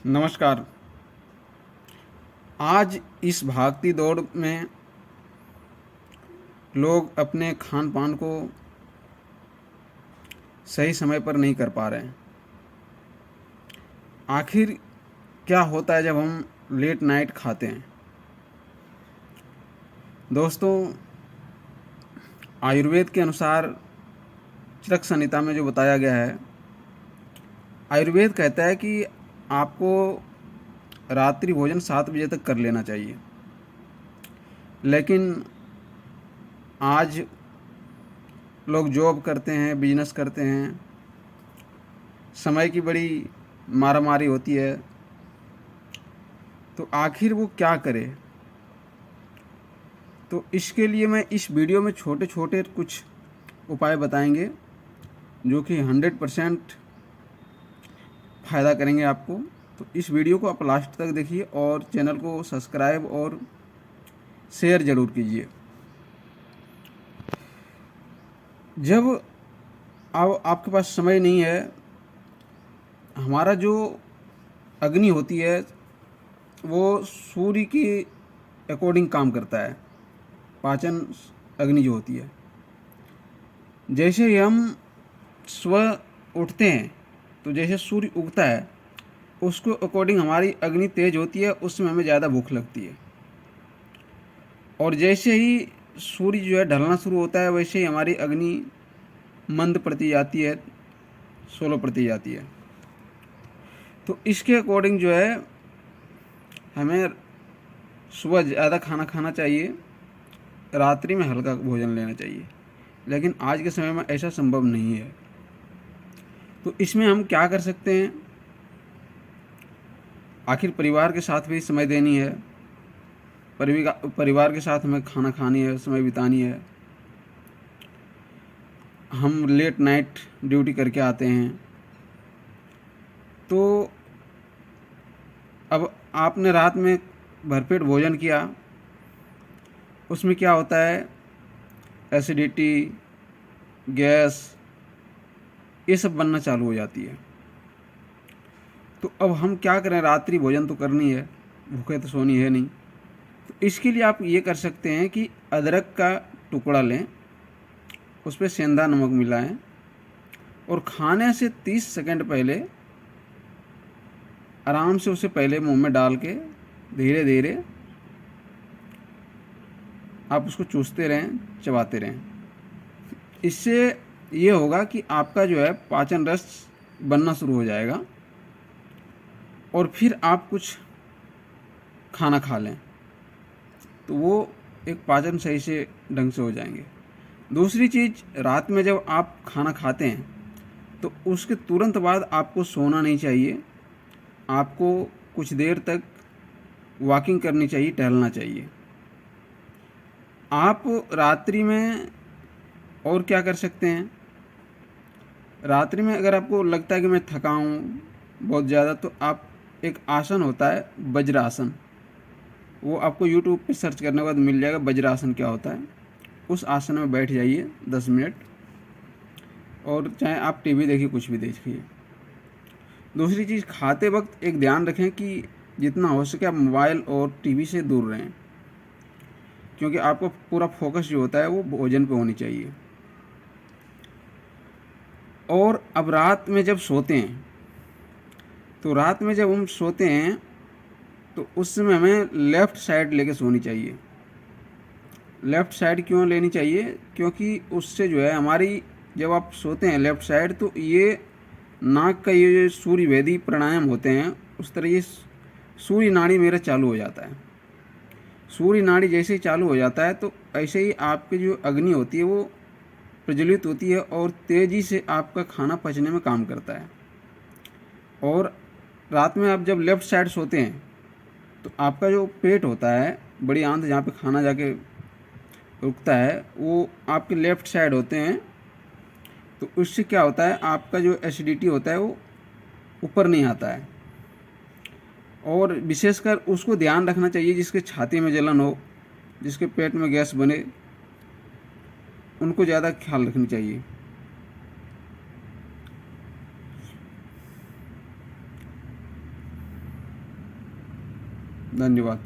नमस्कार। आज इस भागती दौड़ में लोग अपने खान पान को सही समय पर नहीं कर पा रहे हैं। आखिर क्या होता है जब हम लेट नाइट खाते हैं? दोस्तों, आयुर्वेद के अनुसार चरक संहिता में जो बताया गया है, आयुर्वेद कहता है कि आपको रात्रि भोजन 7 बजे तक कर लेना चाहिए। लेकिन आज लोग जॉब करते हैं, बिजनेस करते हैं, समय की बड़ी मारामारी होती है, तो आखिर वो क्या करे? तो इसके लिए मैं इस वीडियो में छोटे छोटे कुछ उपाय बताएंगे जो कि 100% फ़ायदा करेंगे आपको। तो इस वीडियो को आप लास्ट तक देखिए और चैनल को सब्सक्राइब और शेयर ज़रूर कीजिए। जब अब आपके पास समय नहीं है, हमारा जो अग्नि होती है वो सूर्य के अकॉर्डिंग काम करता है। पाचन अग्नि जो होती है, जैसे ही हम सुबह उठते हैं तो जैसे सूर्य उगता है उसको अकॉर्डिंग हमारी अग्नि तेज होती है, उसमें हमें ज़्यादा भूख लगती है। और जैसे ही सूर्य जो है ढलना शुरू होता है वैसे ही हमारी अग्नि मंद पड़ती जाती है, स्लो पड़ती जाती है। तो इसके अकॉर्डिंग जो है हमें सुबह ज़्यादा खाना खाना चाहिए, रात्रि में हल्का भोजन लेना चाहिए। लेकिन आज के समय में ऐसा संभव नहीं है। तो इसमें हम क्या कर सकते हैं? आखिर परिवार के साथ भी समय देनी है, परिवार के साथ हमें खाना खानी है, समय बितानी है। हम लेट नाइट ड्यूटी करके आते हैं, तो अब आपने रात में भरपेट भोजन किया, उसमें क्या होता है, एसिडिटी, गैस, ये सब बनना चालू हो जाती है। तो अब हम क्या करें? रात्रि भोजन तो करनी है, भूखे तो सोनी है नहीं। तो इसके लिए आप ये कर सकते हैं कि अदरक का टुकड़ा लें, उस पर सेंधा नमक मिलाएं और खाने से 30 सेकंड पहले आराम से उसे पहले मुंह में डाल के धीरे धीरे आप उसको चूसते रहें, चबाते रहें। इससे ये होगा कि आपका जो है पाचन रस बनना शुरू हो जाएगा और फिर आप कुछ खाना खा लें तो वो एक पाचन सही से ढंग से हो जाएंगे। दूसरी चीज़, रात में जब आप खाना खाते हैं तो उसके तुरंत बाद आपको सोना नहीं चाहिए। आपको कुछ देर तक वॉकिंग करनी चाहिए, टहलना चाहिए। आप रात्रि में और क्या कर सकते हैं? रात्रि में अगर आपको लगता है कि मैं थका हूँ बहुत ज़्यादा, तो आप एक आसन होता है वज्रासन, वो आपको यूट्यूब पे सर्च करने के बाद मिल जाएगा। वज्रासन क्या होता है? उस आसन में बैठ जाइए 10 मिनट, और चाहे आप टीवी देखिए, कुछ भी देखिए। दूसरी चीज़, खाते वक्त एक ध्यान रखें कि जितना हो सके आप मोबाइल और टीवी से दूर रहें, क्योंकि आपको पूरा फोकस जो होता है वो भोजन पे होनी चाहिए। और अब रात में जब सोते हैं, तो रात में जब हम सोते हैं तो उस समय हमें लेफ़्ट साइड लेके सोनी चाहिए। लेफ़्ट साइड क्यों लेनी चाहिए? क्योंकि उससे जो है हमारी, जब आप सोते हैं लेफ़्ट साइड, तो ये नाक का ये जो सूर्य वेदी प्राणायाम होते हैं, उस तरह ये सूर्य नाड़ी मेरा चालू हो जाता है। सूर्य नाड़ी जैसे ही चालू हो जाता है तो ऐसे ही आपकी जो अग्नि होती है वो प्रज्वलित होती है और तेज़ी से आपका खाना पचने में काम करता है। और रात में आप जब लेफ़्ट साइड सोते हैं तो आपका जो पेट होता है, बड़ी आंत जहाँ पे खाना जाके रुकता है, वो आपके लेफ़्ट साइड होते हैं। तो उससे क्या होता है, आपका जो एसिडिटी होता है वो ऊपर नहीं आता है। और विशेषकर उसको ध्यान रखना चाहिए जिसके छाती में जलन हो, जिसके पेट में गैस बने, उनको ज़्यादा ख्याल रखनी चाहिए। धन्यवाद।